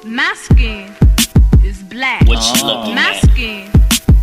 My skin is black. What you looking My at? skin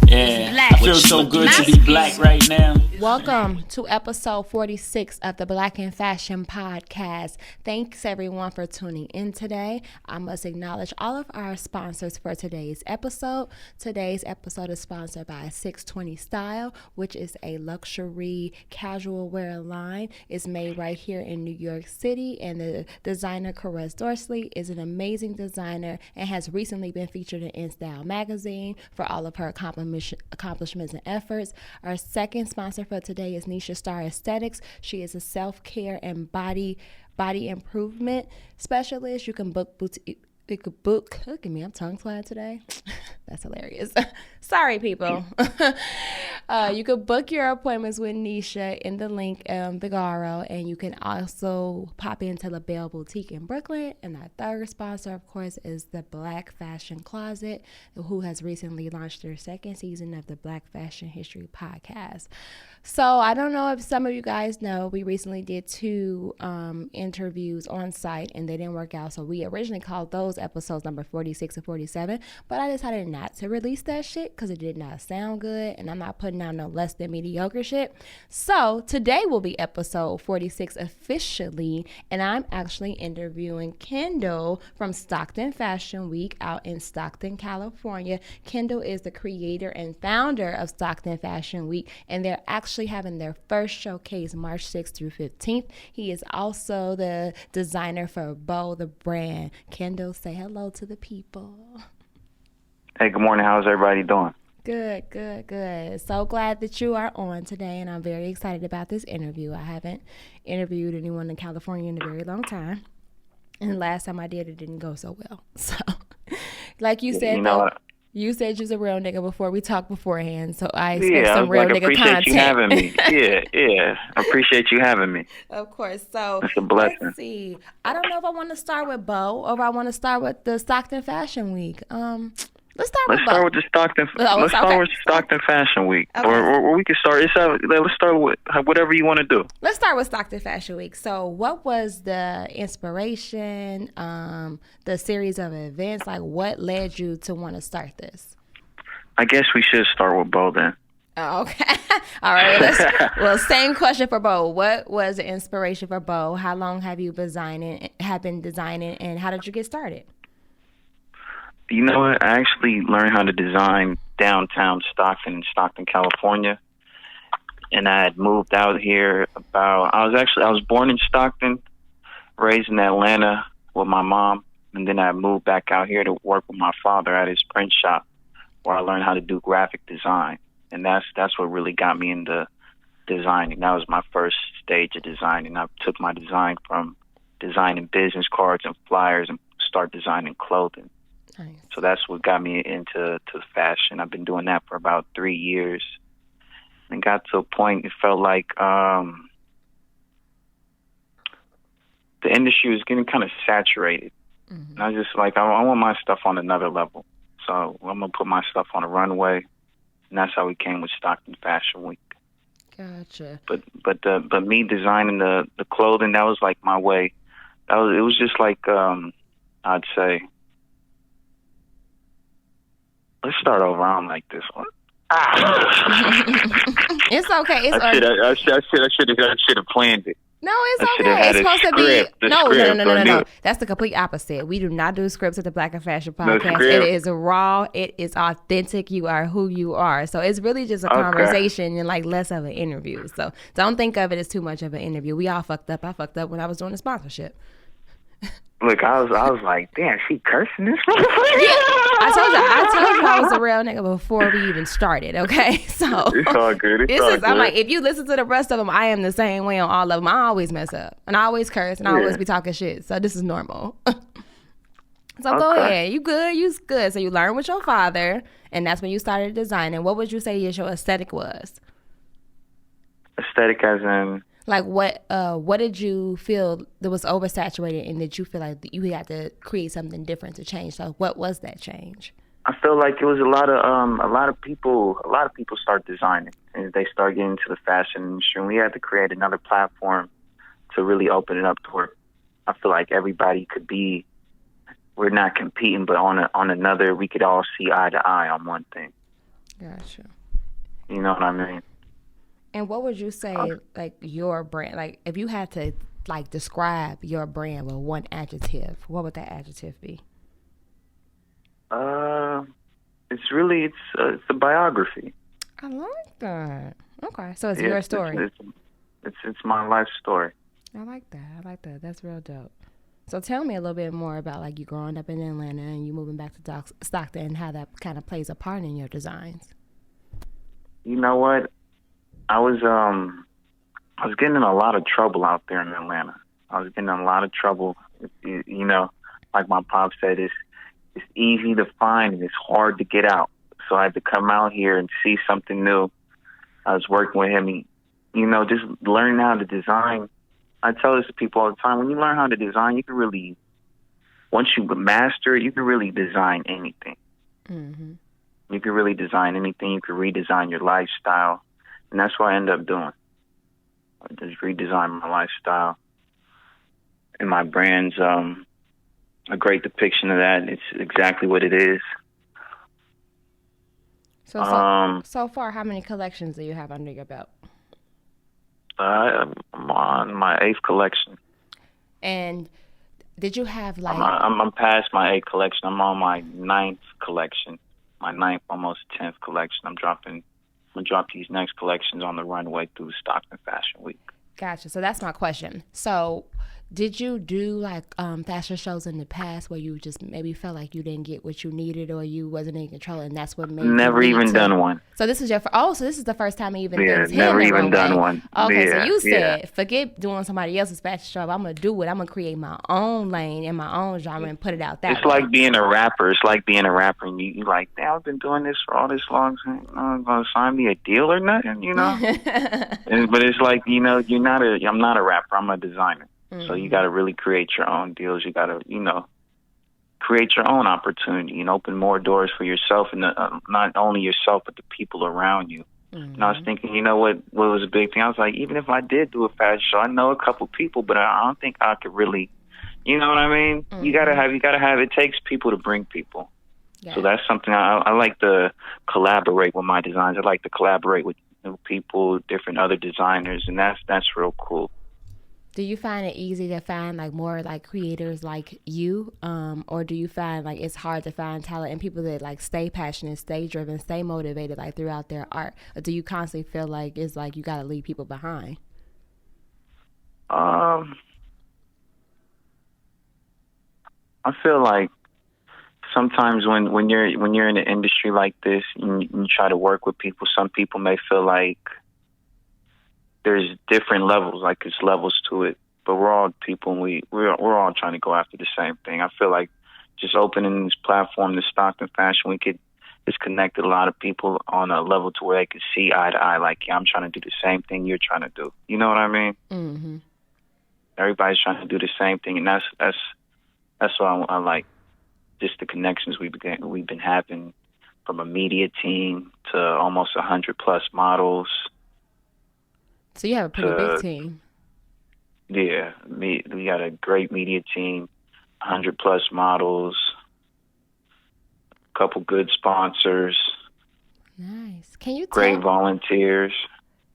is black. I feel so good to be black right now. Welcome to episode 46 of the Black and Fashion podcast. Thanks everyone for tuning in today. I must acknowledge all of our sponsors for today's episode. Today's episode is sponsored by 620 Style, which is a luxury casual wear line. It's made right here in New York City, and the designer Russ is an amazing designer and has recently been featured in Style magazine for all of her accomplishments and efforts. Our second sponsor for today is Nisha Star Aesthetics. She is a self-care and body improvement specialist. You can book look at me, I'm tongue-tied today. That's hilarious. Sorry, people. You could book your appointments with Nisha in the link Vigaro, and you can also pop into La Belle Boutique in Brooklyn. And our third sponsor, of course, is the Black Fashion Closet, who has recently launched their second season of the Black Fashion History podcast. So I don't know if some of you guys know, we recently did 2 interviews on site, and they didn't work out. So we originally called those episodes number 46 and 47, but I decided not to release that shit because it did not sound good, and I'm not putting out no less than mediocre shit. So today will be episode 46 officially, and I'm actually interviewing Kendall from Stockton Fashion Week out in Stockton, California. Kendall is the creator and founder of Stockton Fashion Week, and they're actually having their first showcase March 6th through 15th. He is also the designer for Bow, the brand. Kendall, say hello to the people. Hey, good morning. How's everybody doing? Good. So glad that you are on today, and I'm very excited about this interview. I haven't interviewed anyone in California in a very long time, and the last time I did, it didn't go so well. So, like you said, you said you was a real nigga before we talked beforehand, so I expect some real nigga content. Appreciate you having me. Yeah. I appreciate you having me. Of course. So it's a blessing. Let's see. I don't know if I want to start with Bow or if I want to start with the Stockton Fashion Week. Let's start with the Stockton. Let's start with Stockton Fashion Week, okay. or we can start. Let's start with whatever you want to do. Let's start with Stockton Fashion Week. So, what was the inspiration? The series of events. Like, what led you to want to start this? I guess we should start with Bo then. Oh, okay. All right. Well, same question for Bo. What was the inspiration for Bo? How long have you been designing, and how did you get started? You know what? I actually learned how to design downtown Stockton, California. And I had moved out here I was born in Stockton, raised in Atlanta with my mom. And then I moved back out here to work with my father at his print shop, where I learned how to do graphic design. And that's what really got me into designing. That was my first stage of designing. I took my design from designing business cards and flyers and start designing clothing. Nice. So that's what got me into fashion. I've been doing that for about 3 years, and got to a point it felt like the industry was getting kind of saturated. Mm-hmm. And I was just like, I want my stuff on another level. So I'm gonna put my stuff on a runway, and that's how we came with Stockton Fashion Week. Gotcha. But me designing the clothing, that was like my way. It was just like I'd say. Let's start over. I don't like this one. It's okay. I should have planned it. No, it's okay. It's supposed to be. No. That's the complete opposite. We do not do scripts at the Black and Fashion podcast. It is raw. It is authentic. You are who you are. So it's really just a conversation and like less of an interview. So don't think of it as too much of an interview. We all fucked up. I fucked up when I was doing the sponsorship. Look, I was like, damn, she cursing this motherfucker. I told you I was a real nigga before we even started, okay? So it's all good. I'm like, if you listen to the rest of them, I am the same way on all of them. I always mess up, and I always curse, and I always be talking shit. So this is normal. So go ahead. You good. So you learned with your father, and that's when you started designing. What would you say your aesthetic was? Aesthetic as in? Like what did you feel that was oversaturated, and did you feel like you had to create something different to change? So what was that change? I feel like it was a lot of people start designing and they start getting into the fashion industry, and we had to create another platform to really open it up to where I feel like everybody could be we're not competing, but on another, we could all see eye to eye on one thing. Gotcha. You know what I mean? And what would you say, like, your brand, like, if you had to, like, describe your brand with one adjective, what would that adjective be? It's a biography. I like that. Okay, so it's your story. It's my life story. I like that. That's real dope. So tell me a little bit more about, like, you growing up in Atlanta and you moving back to Stockton and how that kind of plays a part in your designs. You know what? I was getting in a lot of trouble out there in Atlanta. I was getting in a lot of trouble. You know, like my pop said, it's easy to find and it's hard to get out. So I had to come out here and see something new. I was working with him. You know, just learning how to design. I tell this to people all the time. When you learn how to design, you can really, once you master it, you can really design anything. Mm-hmm. You can really design anything. You can redesign your lifestyle. And that's what I end up doing. I just redesign my lifestyle. And my brand's a great depiction of that. It's exactly what it is. So far, how many collections do you have under your belt? I'm on my 8th collection. And did you have, like... I'm past my 8th collection. I'm on my 9th collection. My 9th, almost 10th collection. I'm gonna drop these next collections on the runway through Stockton Fashion Week. Gotcha. So that's my question. So did you do, like, fashion shows in the past where you just maybe felt like you didn't get what you needed or you wasn't in control, and that's what made Never even done one. So this is so this is the first time you even never even done one. Okay, so you said, forget doing somebody else's fashion show. I'm going to do it. I'm going to create my own lane and my own genre and put it out that way. It's like being a rapper. And you like, damn, I've been doing this for all this long time. I'm going to sign me a deal or nothing, you know? But it's like, you know, I'm not a rapper. I'm a designer. Mm-hmm. So you got to really create your own deals. You got to, you know, create your own opportunity and open more doors for yourself and not only yourself, but the people around you. Mm-hmm. And I was thinking, you know what was a big thing? I was like, even if I did do a fashion show, I know a couple people, but I don't think I could really, you know what I mean? Mm-hmm. You gotta have, it takes people to bring people. Yeah. So that's something I like to collaborate with my designs. I like to collaborate with new people, different other designers, and that's real cool. Do you find it easy to find, like, more, like, creators like you, or do you find, like, it's hard to find talent and people that, like, stay passionate, stay driven, stay motivated, like, throughout their art? Or do you constantly feel like it's like you got to leave people behind? I feel like sometimes when you're in an industry like this and you try to work with people, some people may feel like there's different levels, like there's levels to it, but we're all people and we're all trying to go after the same thing. I feel like just opening this platform, the Stockton Fashion Week, it's connected a lot of people on a level to where they can see eye to eye, like, yeah, I'm trying to do the same thing you're trying to do. You know what I mean? Mm-hmm. Everybody's trying to do the same thing, and that's what I like. Just the connections we've been having, from a media team to almost 100+ models. So you have a pretty big team. Yeah, we got a great media team, 100+ models, a couple good sponsors. Nice. Great volunteers.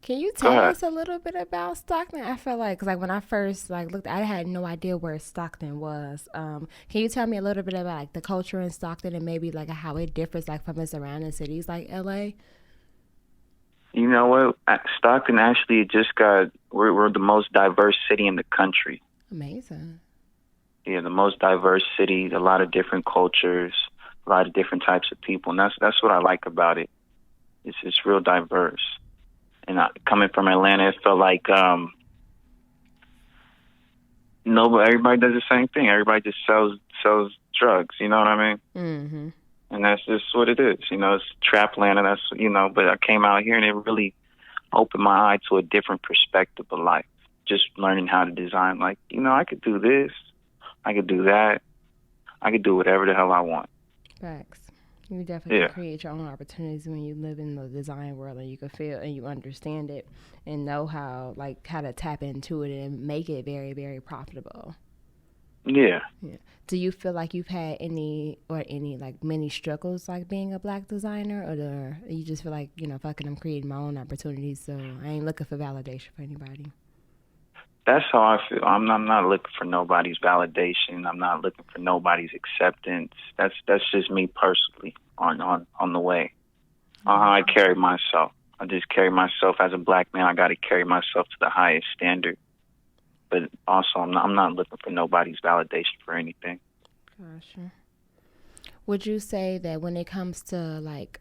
Can you tell us a little bit about Stockton? I feel like, 'cause, like, when I first, like, looked, I had no idea where Stockton was. Can you tell me a little bit about, like, the culture in Stockton and maybe, like, how it differs, like, from its surrounding cities like LA? You know what? Stockton actually we're the most diverse city in the country. Amazing. Yeah, the most diverse city, a lot of different cultures, a lot of different types of people. And that's what I like about it. It's real diverse. And coming from Atlanta, it felt like everybody does the same thing. Everybody just sells drugs. You know what I mean? Mm-hmm. And that's just what it is. You know, it's trap land, and that's, you know, but I came out here and it really opened my eye to a different perspective of life. Just learning how to design, like, you know, I could do this, I could do that, I could do whatever the hell I want. Facts. You definitely can create your own opportunities when you live in the design world, and you can feel and you understand it and know how to tap into it and make it very, very profitable. Yeah. Do you feel like you've had any like many struggles like being a black designer, or you just feel like, fucking, I'm creating my own opportunities, so I ain't looking for validation for anybody? That's how I feel. I'm not looking for nobody's validation. I'm not looking for nobody's acceptance. That's just me personally on the way. On how I carry myself. I just carry myself as a black man. I got to carry myself to the highest standard. But also, I'm not looking for nobody's validation for anything. Gotcha. Would you say that when it comes to like,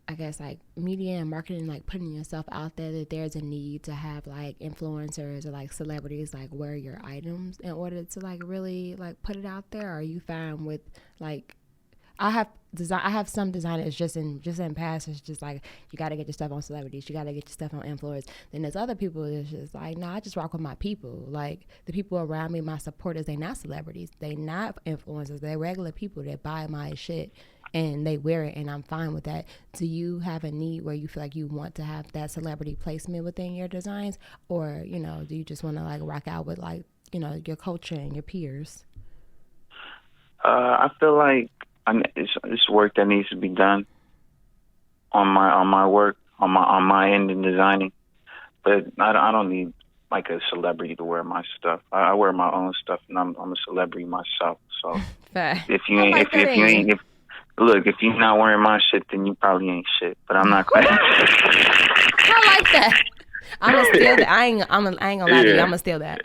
I guess like media and marketing, like putting yourself out there, that there's a need to have like influencers or like celebrities like wear your items in order to like really like put it out there? Or are you fine with like, I have some designers just in past, it's just like, you got to get your stuff on celebrities, you got to get your stuff on influencers. Then there's other people that's just like, no, I just rock with my people. Like the people around me, my supporters, they not celebrities, they not influencers, they're regular people that buy my shit and they wear it, and I'm fine with that. Do you have a need where you feel like you want to have that celebrity placement within your designs, or do you just want to like rock out with like your culture and your peers? I feel like it's work that needs to be done on my work on my end in designing, but I don't need like a celebrity to wear my stuff. I wear my own stuff, and I'm a celebrity myself. So if you're not wearing my shit, then you probably ain't shit. But I'm not gonna. I like that. I'm gonna steal that. I ain't gonna lie to you. I'm gonna steal that.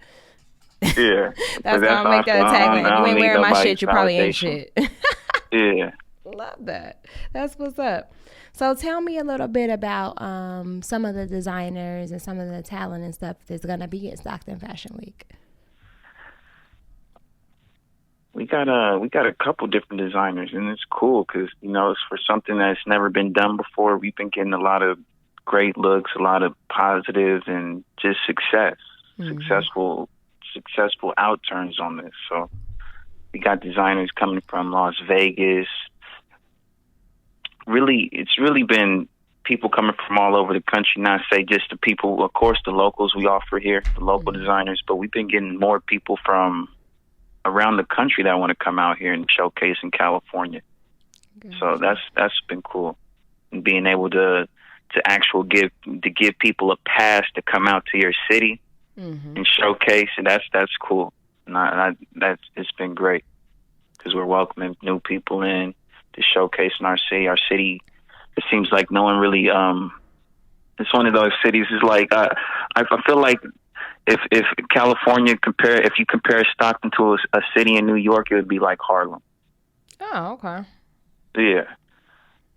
Yeah, that's gonna make that a tagline. If you ain't wearing my shit, you probably ain't shit. Yeah. Love that. That's what's up. So tell me a little bit about some of the designers and some of the talent and stuff that's going to be at Stockton Fashion Week. We got a couple different designers, and it's cool because, it's for something that's never been done before. We've been getting a lot of great looks, a lot of positive, and just successful outturns on this. So we got designers coming from Las Vegas. Really, it's really been people coming from all over the country, not say just the people, of course, the locals we offer here, the local designers, but we've been getting more people from around the country that want to come out here and showcase in California. Okay. So that's been cool. And being able to give people a pass to come out to your city and showcase, and that's cool. And it's been great because we're welcoming new people in to showcase in our city. Our city, it seems like no one really. It's one of those cities. Is like I feel like if California if you compare Stockton to a city in New York, it would be like Harlem. Oh, okay. Yeah,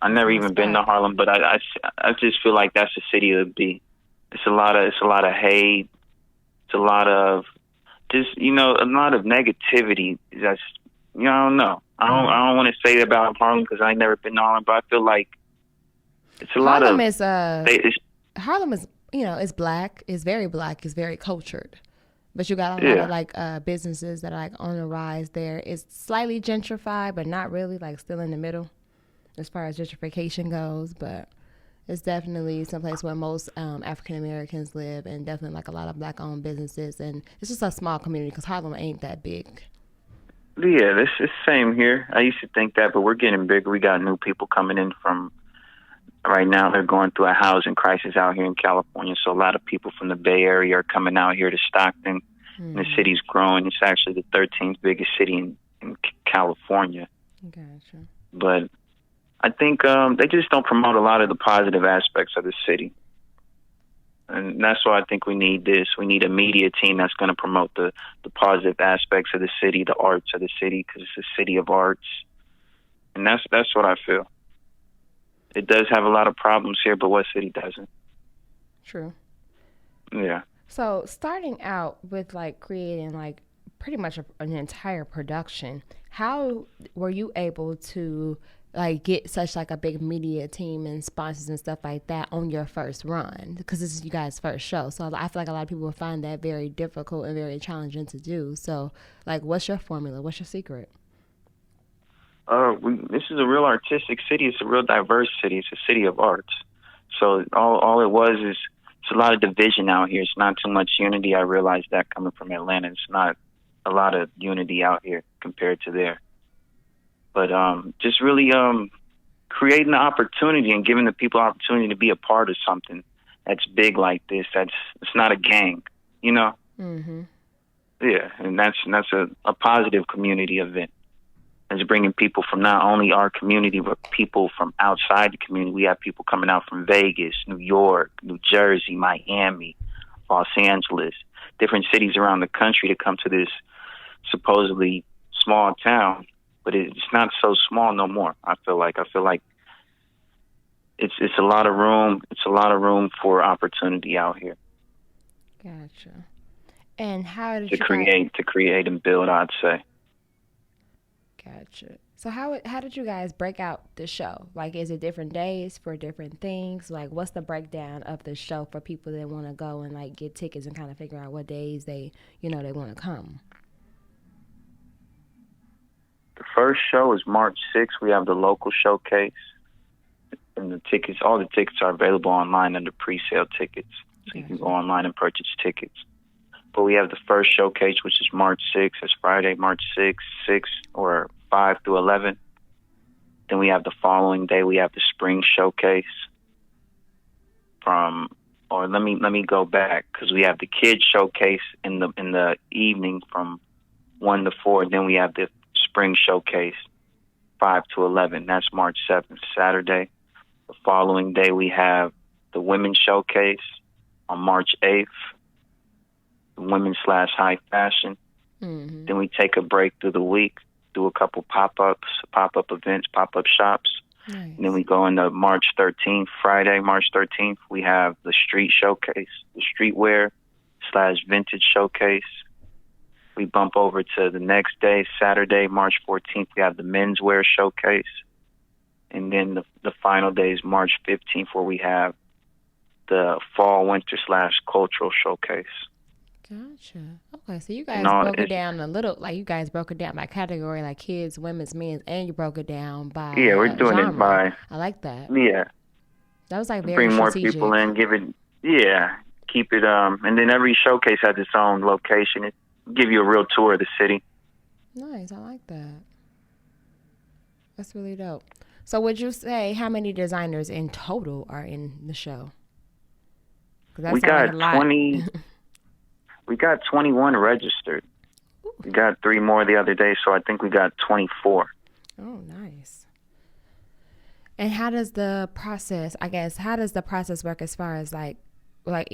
I never even been to Harlem, but I just feel like that's the city it would be. It's a lot of hate. It's a lot of just a lot of negativity. That's I don't know. I don't want to say about Harlem because I ain't never been to Harlem, but I feel like it's a lot of. Harlem is it's black. It's very black. It's very cultured, but you got a lot of like businesses that are like on the rise there. It's slightly gentrified, but not really, like still in the middle as far as gentrification goes. But it's definitely someplace where most African Americans live, and definitely like a lot of black owned businesses. And it's just a small community because Harlem ain't that big. Yeah, it's the same here. I used to think that, but we're getting bigger. We got new people coming in from. Right now, they're going through a housing crisis out here in California, so a lot of people from the Bay Area are coming out here to Stockton. And the city's growing. It's actually the 13th biggest city in California. Gotcha. But I think they just don't promote a lot of the positive aspects of the city. And that's why I think we need this. We need a media team that's going to promote the positive aspects of the city, the arts of the city, because it's a city of arts. And that's what I feel. It does have a lot of problems here, but what city doesn't? True. Yeah. So starting out with like creating like pretty much an entire production, how were you able to like get such like a big media team and sponsors and stuff like that on your first run? Because this is you guys' first show. So I feel like a lot of people will find that very difficult and very challenging to do. So like, what's your formula? What's your secret? This is a real artistic city. It's a real diverse city. It's a city of arts. So all it was is it's a lot of division out here. It's not too much unity. I realized that coming from Atlanta. It's not a lot of unity out here compared to there. But just really creating the opportunity and giving the people opportunity to be a part of something that's big like this. It's not a gang, you know. Mm-hmm. Yeah, and that's a positive community event. It's bringing people from not only our community, but people from outside the community. We have people coming out from Vegas, New York, New Jersey, Miami, Los Angeles, different cities around the country to come to this supposedly small town. But it's not so small no more. I feel like it's a lot of room. It's a lot of room for opportunity out here. Gotcha. And how did to create and build, I'd say. Gotcha. So how did you guys break out the show? Like, is it different days for different things? Like, what's the breakdown of the show for people that want to go and like get tickets and kind of figure out what days they want to come? The first show is March 6th. We have the local showcase, and all the tickets are available online under pre-sale tickets. So you can go online and purchase tickets. But we have the first showcase, which is March 6th. It's Friday, March 6th, 6 or 5 through 11. Then we have the following day, we have the spring showcase let me go back, because we have the kids showcase in the evening from 1 to 4. Then we have the spring showcase 5 to 11. That's March 7th, Saturday. The following day, we have the women's showcase on March 8th. Women/high fashion. Mm-hmm. Then we take a break through the week, do a couple pop-up events, pop-up shops. Nice. And then we go into March 13th, Friday, March 13th, we have the street showcase, the streetwear/vintage showcase. We bump over to the next day, Saturday, March 14th, we have the menswear showcase. And then the final day is March 15th, where we have the fall/winter/cultural showcase. Gotcha. Okay, so you guys broke it down a little, like you guys broke it down by category, like kids, women's, men's, and you broke it down by we're doing genre. it by. I like that. Yeah. That was like very bring more strategic. people in, keep it and then every showcase has its own location. It give you a real tour of the city. Nice, I like that. That's really dope. So would you say how many designers in total are in the show? We got 20. We got 21 registered. Ooh. We got 3 more the other day, so I think we got 24. Oh, nice. And how does the process work as far as like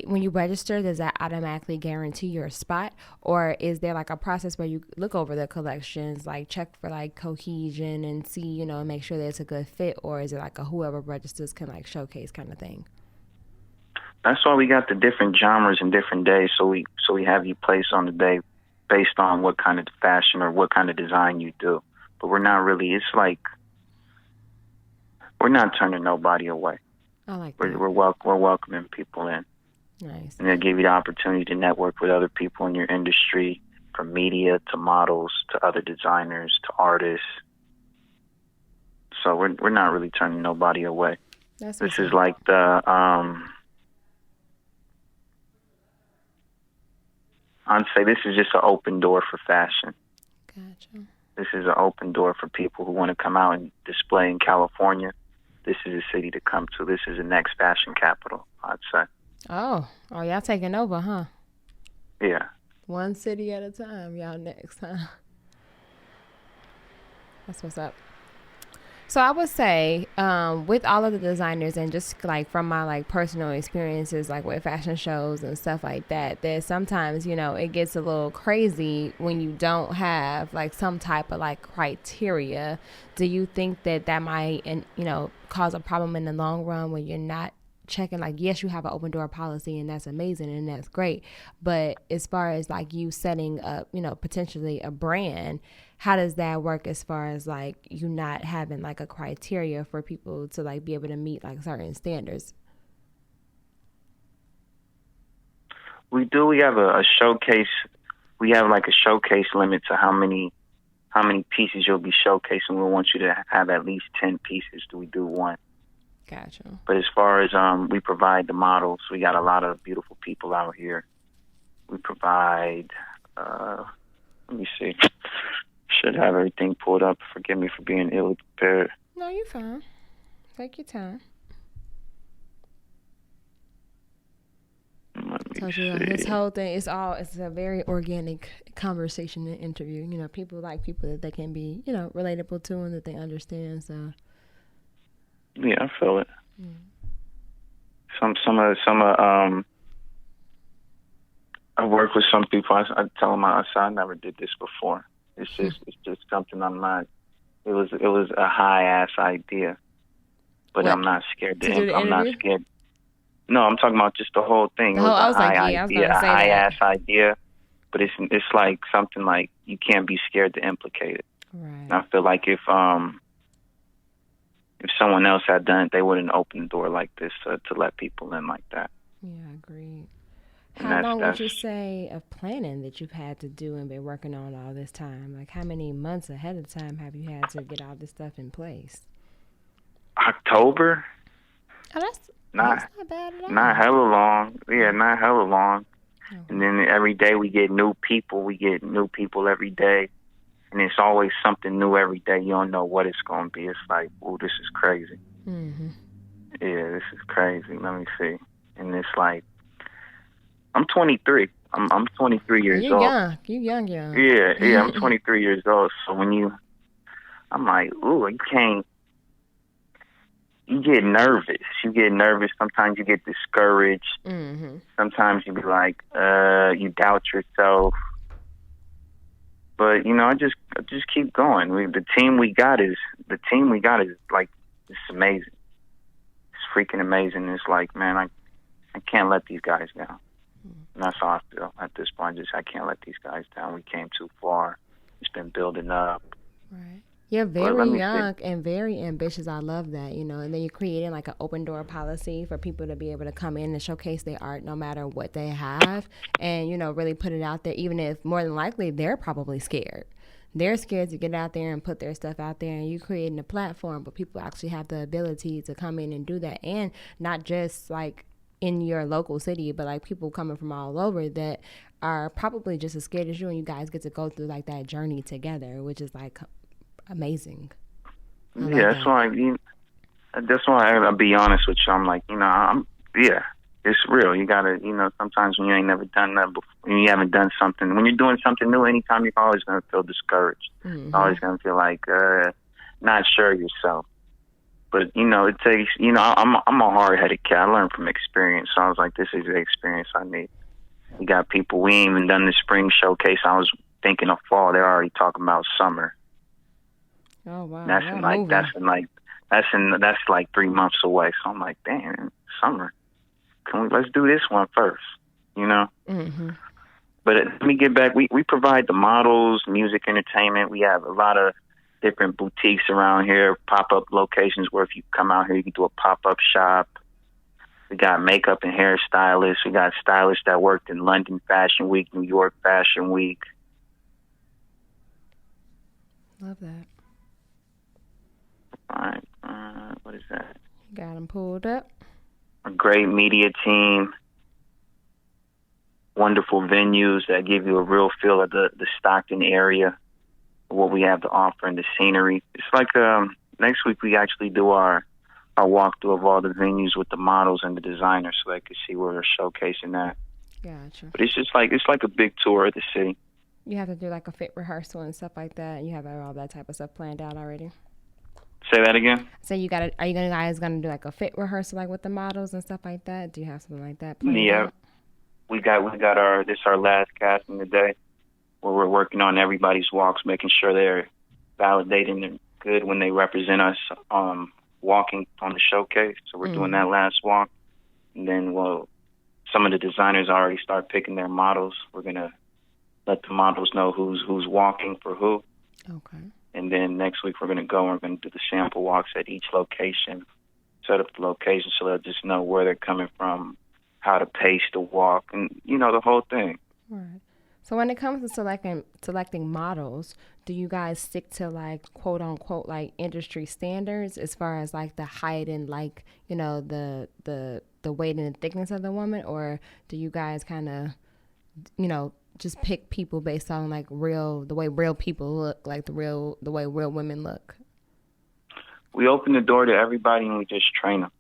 when you register, does that automatically guarantee your spot? Or is there like a process where you look over the collections, like check for like cohesion and see, make sure that it's a good fit? Or is it like a whoever registers can like showcase kind of thing? That's why we got the different genres and different days. So we have you place on the day based on what kind of fashion or what kind of design you do. But we're not really. It's like we're not turning nobody away. I like that. We're welcoming people in. Nice. And they'll give you the opportunity to network with other people in your industry, from media to models to other designers to artists. So we're not really turning nobody away. This is like the I'd say this is just an open door for fashion. Gotcha. This is an open door for people who want to come out and display in California. This is a city to come to. This is the next fashion capital, I'd say. Oh, y'all taking over, huh? Yeah. One city at a time, y'all next, huh? That's what's up. So I would say, with all of the designers and just like from my like personal experiences, like with fashion shows and stuff like that, there's sometimes, it gets a little crazy when you don't have like some type of like criteria. Do you think that might, cause a problem in the long run when you're not checking? Like, yes, you have an open door policy and that's amazing and that's great. But as far as like you setting up, potentially a brand, how does that work as far as like you not having like a criteria for people to like be able to meet like certain standards? We do. We have a showcase. We have like a showcase limit to how many pieces you'll be showcasing. We want you to have at least 10 pieces. Do we do one? Gotcha. But as far as we provide the models, we got a lot of beautiful people out here. We provide Let me see. Should have everything pulled up. Forgive me for being ill prepared. No, you're fine. Take your time. Told you this whole thing it's a very organic conversation and interview. You know, people like people that they can be, you know, relatable to and that they understand. So yeah, I feel it. I work with some people. I tell them I never did this before. It's just something I'm not. It was a high ass idea, but I'm not scared to. I'm not scared. No, I'm talking about just the whole thing. It was a high idea, a high ass idea, but it's like something like you can't be scared to implicate it. Right. And I feel like if someone else had done it, they wouldn't open the door like this to let people in like that. Yeah, I agree. How long would you say of planning that you've had to do and been working on all this time? Like, how many months ahead of time have you had to get all this stuff in place? October. Oh, that's not bad at all. Not hella long. Yeah, not hella long. Okay. And then every day we get new people. We get new people every day. And it's always something new every day. You don't know what it's going to be. It's like, oh, this is crazy. Mm-hmm. Yeah, this is crazy. Let me see. And it's like, I'm 23. I'm 23 years old. You young. Yeah, I'm 23 years old. So I'm like, ooh, you get nervous. Sometimes you get discouraged. Mm-hmm. Sometimes you be like, you doubt yourself. But, you know, I just keep going. The team we got is like, it's amazing. It's freaking amazing. It's like, man, I can't let these guys down. And that's how I feel at this point. I can't let these guys down. We came too far. It's been building up. Right. You're very young and very ambitious. I love that, you know. And then you're creating like an open door policy for people to be able to come in and showcase their art no matter what they have and, you know, really put it out there, even if more than likely they're probably scared. They're scared to get out there and put their stuff out there, and you creating a platform, but people actually have the ability to come in and do that, and not just like in your local city, but like people coming from all over that are probably just as scared as you, and you guys get to go through like that journey together, which is like amazing. That's why I'll be honest with you. I'm like, you know, it's real. You gotta, you know, sometimes when you ain't never done that before, when you haven't done something, when you're doing something new, anytime you're always gonna feel discouraged. Mm-hmm. You're always gonna feel like not sure of yourself. But, you know, it takes, you know, I'm a hard-headed cat. I learned from experience. So I was like, this is the experience I need. We got people, we ain't even done the spring showcase. I was thinking of fall. They're already talking about summer. Oh, wow. That's like 3 months away. So I'm like, damn, summer. Let's do this one first, you know? Mm-hmm. But let me get back. We provide the models, music, entertainment. We have a lot of different boutiques around here, pop-up locations where if you come out here, you can do a pop-up shop. We got makeup and hairstylists. We got stylists that worked in London Fashion Week, New York Fashion Week. Love that. All right. What is that? You got them pulled up. A great media team. Wonderful venues that give you a real feel of the Stockton area. What we have to offer and the scenery. It's like next week we actually do our walkthrough of all the venues with the models and the designers so they can see where we're showcasing that. Gotcha. But it's like a big tour of the city. You have to do like a fit rehearsal and stuff like that. You have all that type of stuff planned out already. Say that again? So are you guys gonna do like a fit rehearsal like with the models and stuff like that? Do you have something like that planned out? We got our last casting today, where we're working on everybody's walks, making sure they're validating and good when they represent us walking on the showcase. So we're doing that last walk. And then, some of the designers already start picking their models. We're going to let the models know who's walking for who. Okay. And then next week we're going to go and we're going to do the sample walks at each location, set up the location so they'll just know where they're coming from, how to pace the walk, and, you know, the whole thing. Right. So when it comes to selecting models, do you guys stick to like quote unquote like industry standards as far as like the height and like, you know, the weight and the thickness of the woman, or do you guys kind of, you know, just pick people based on like the way real people look, like the way real women look? We open the door to everybody and we just train them.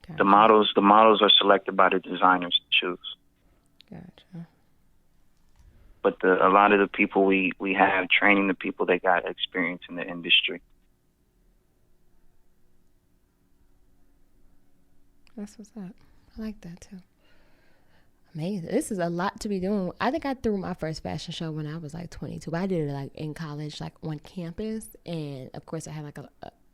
Gotcha. The models are selected by the designers to choose. Gotcha. But a lot of the people we have training the people that got experience in the industry. That's what's up. I like that too. Amazing. This is a lot to be doing. I think I threw my first fashion show when I was like 22. But I did it like in college, like on campus, and of course I had like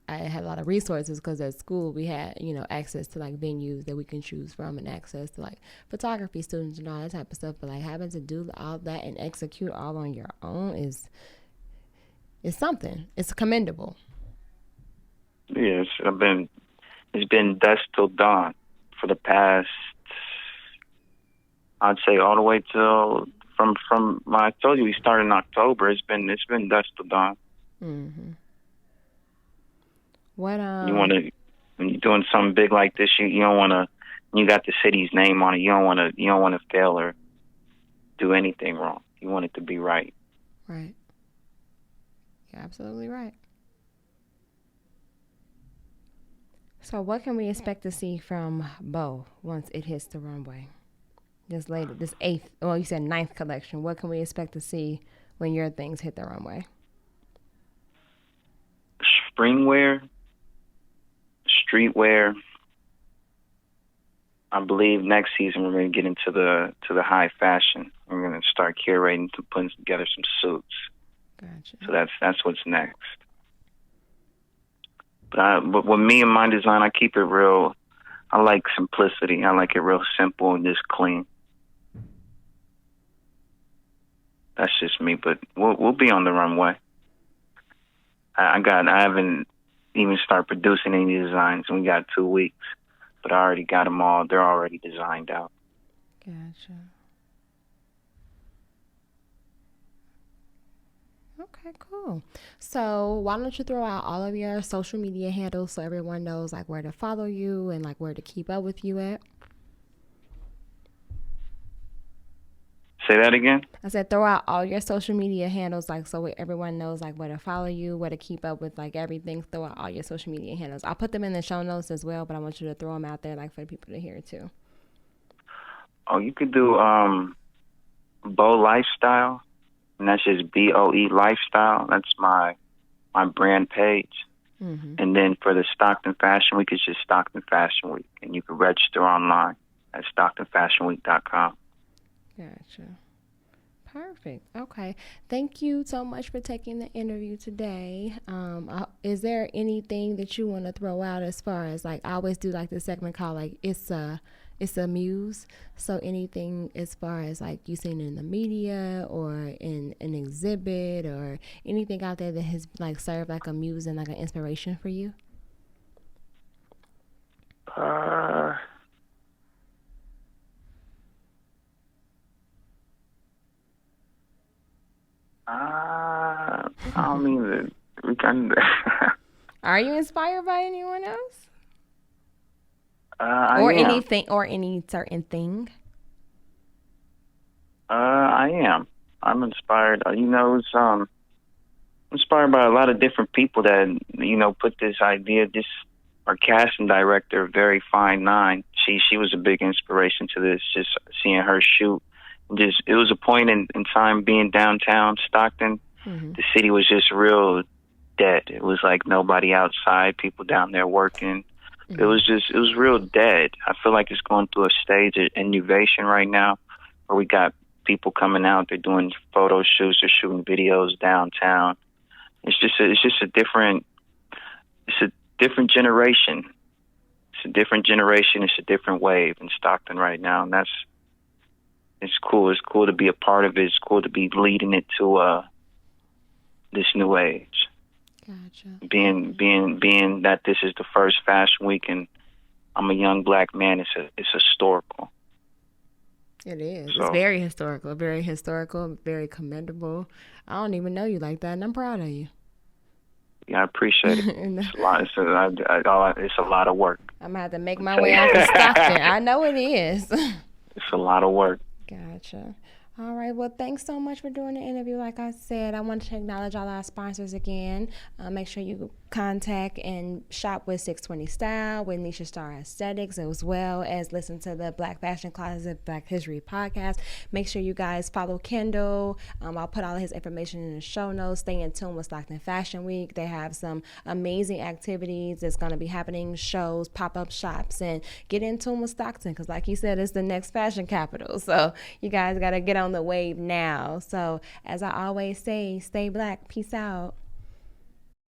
I had a lot of resources because at school we had, you know, access to like venues that we can choose from and access to like photography students and all that type of stuff. But like having to do all that and execute all on your own is something. It's commendable. Yes, it's been dusk till dawn for the past, I'd say all the way till from I told you we started in October. It's been dusk till dawn. Mm-hmm. What you want to, when you're doing something big like this, you don't want to. You got the city's name on it. You don't want to fail or do anything wrong. You want it to be right. Right. You're absolutely right. So what can we expect to see from Bo once it hits the runway? This eighth, well, you said ninth collection. What can we expect to see when your things hit the runway? Springwear, streetwear. I believe next season we're going to get into the high fashion. We're going to start curating to putting together some suits. Gotcha. So that's what's next. But with me and my design, I keep it real. I like simplicity. I like it real simple and just clean. That's just me. But we'll be on the runway. I haven't even started producing any designs, and we got 2 weeks. But I already got them all. They're already designed out. Gotcha. Okay, cool. So why don't you throw out all of your social media handles so everyone knows like where to follow you and like where to keep up with you at? Say that again? I said throw out all your social media handles like so everyone knows like where to follow you, where to keep up with like everything. Throw out all your social media handles. I'll put them in the show notes as well, but I want you to throw them out there like for the people to hear too. Oh, you could do Bo Lifestyle. And that's just BOE Lifestyle. That's my brand page. Mm-hmm. And then for the Stockton Fashion Week, it's just Stockton Fashion Week. And you can register online at StocktonFashionWeek.com. Gotcha. Perfect. Okay. Thank you so much for taking the interview today. Is there anything that you want to throw out as far as like, I always do like this segment called like, it's a muse. So anything as far as like you seen in the media or in an exhibit or anything out there that has like served like a muse and like an inspiration for you? I don't mean that we can. Are you inspired by anyone else? Or anything, or any certain thing? I am. I'm inspired. It's inspired by a lot of different people that put this idea. Our casting director, Very Fine Nine. She was a big inspiration to this. Just seeing her shoot. It was a point in time being downtown Stockton. Mm-hmm. The city was just real dead. It was like nobody outside. People down there working. Mm-hmm. It was real dead. I feel like it's going through a stage of innovation right now where we got people coming out, they're doing photo shoots, they're shooting videos downtown. It's a different generation. It's a different generation, it's a different wave in Stockton right now, and it's cool. It's cool to be a part of it. It's cool to be leading it to this new age. Gotcha. Being that this is the first fashion week and I'm a young black man, it's historical. It is. So, it's very historical, very commendable. I don't even know you like that, and I'm proud of you. Yeah, I appreciate it. It's a lot. It's a lot of work. I'm gonna have to make my way out to Stockton. I know it is. It's a lot of work. Gotcha. All right. Well, thanks so much for doing the interview. Like I said, I want to acknowledge all our sponsors again. Make sure you contact and shop with 620 Style, with Nisha Star Aesthetics, as well as listen to the Black Fashion Closet Black History podcast. Make sure you guys follow Kendall. I'll put all of his information in the show notes. Stay in tune with Stockton Fashion Week. They have some amazing activities that's going to be happening, shows, pop-up shops, and get in tune with Stockton because, like he said, it's the next fashion capital. So you guys got to get on the wave now. So as I always say, stay black. Peace out.